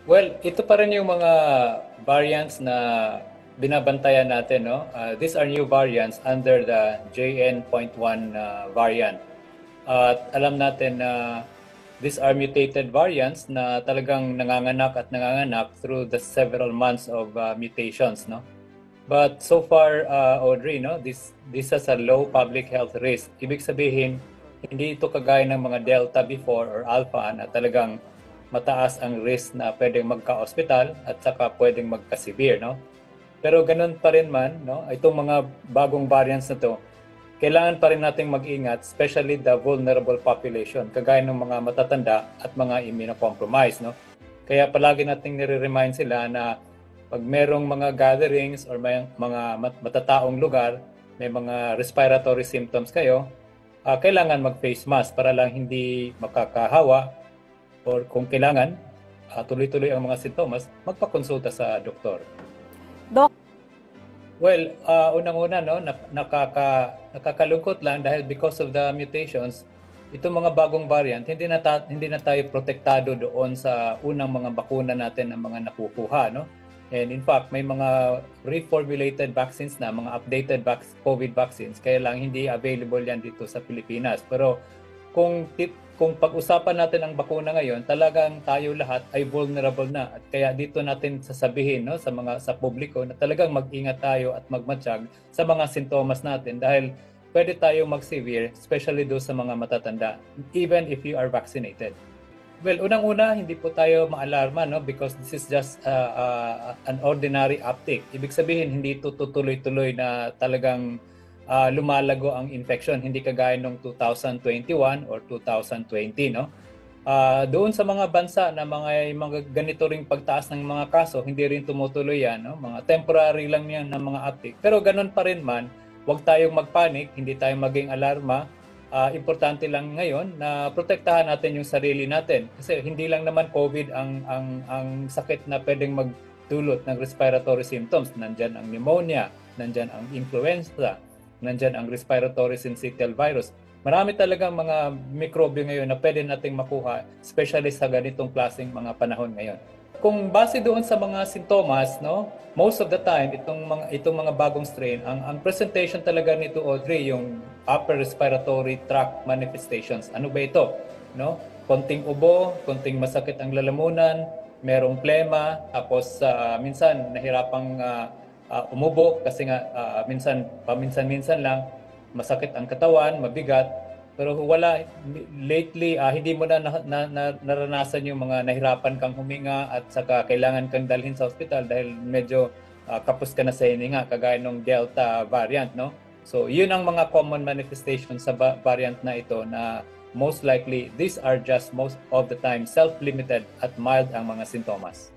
Well, ito pa rin yung mga variants na binabantayan natin, no? These are new variants under the JN.1 variant. At alam natin na these are mutated variants na talagang nanganganak through the several months of mutations, no? But so far, Audrey, no, this has a low public health risk. Ibig sabihin, hindi ito kagaya ng mga Delta before or Alpha na talagang mataas ang risk na pwedeng magka-hospital at saka pwedeng magka-severe, no? Pero ganun pa rin man, no, itong mga bagong variants na to, kailangan pa rin nating mag-ingat, especially the vulnerable population, kagaya ng mga matatanda at mga immunocompromised, no? Kaya palagi nating nire-remind sila na pag merong mga gatherings or may mga matataong lugar, may mga respiratory symptoms kayo, kailangan mag-face mask para lang hindi makakahawa or kung kailangan, tuloy-tuloy ang mga sintomas, magpakonsulta sa doktor. Doc, Well, unang-una, no, nakakalungkot lang dahil because of the mutations, itong mga bagong variant, hindi na tayo protektado doon sa unang mga bakuna natin ang mga nakukuha, no? And in fact, may mga reformulated vaccines na, mga updated COVID vaccines, kaya lang hindi available yan dito sa Pilipinas. Pero kung pag-usapan natin ang bakuna ngayon, talagang tayo lahat ay vulnerable na. At kaya dito natin sasabihin, no, sa publiko na talagang mag-ingat tayo at magmatsyag sa mga sintomas natin dahil pwede tayo mag-severe, especially do sa mga matatanda, even if you are vaccinated. Well, unang-una, hindi po tayo maalarma, no, because this is just an ordinary uptick. Ibig sabihin, hindi ito tutuloy-tuloy na talagang lumalago ang infection, hindi kagaya noong 2021 or 2020, no? Doon sa mga bansa na mga ganito ring pagtaas ng mga kaso, hindi rin tumutuloy yan, no? Mga temporary lang yan ng mga uptick. Pero ganun pa rin man, huwag tayong magpanik, hindi tayong maging alarma. Importante lang ngayon na protektahan natin yung sarili natin kasi hindi lang naman COVID ang sakit na pwedeng magdulot ng respiratory symptoms. Nandyan ang pneumonia, nandyan ang influenza, nandyan ang respiratory syncytial virus. Marami talagang mga mikrobyo ngayon na pwede nating makuha, especially sa ganitong klaseng mga panahon ngayon. Kung base doon sa mga sintomas, no, most of the time itong mga bagong strain, ang presentation talaga nito, Audrey, yung upper respiratory tract manifestations. Ano ba ito? No? Konting ubo, konting masakit ang lalamunan, merong plema, tapos minsan nahirapang umubo kasi nga paminsan-minsan lang masakit ang katawan, mabigat, pero wala lately hindi mo naranasan yung mga nahirapan kang huminga at saka kailangan kang dalhin sa ospital dahil medyo kapos ka na sa hininga kagaya ng Delta variant, no? So yun ang mga common manifestations sa variant na ito na most likely these are just most of the time self-limited at mild ang mga sintomas.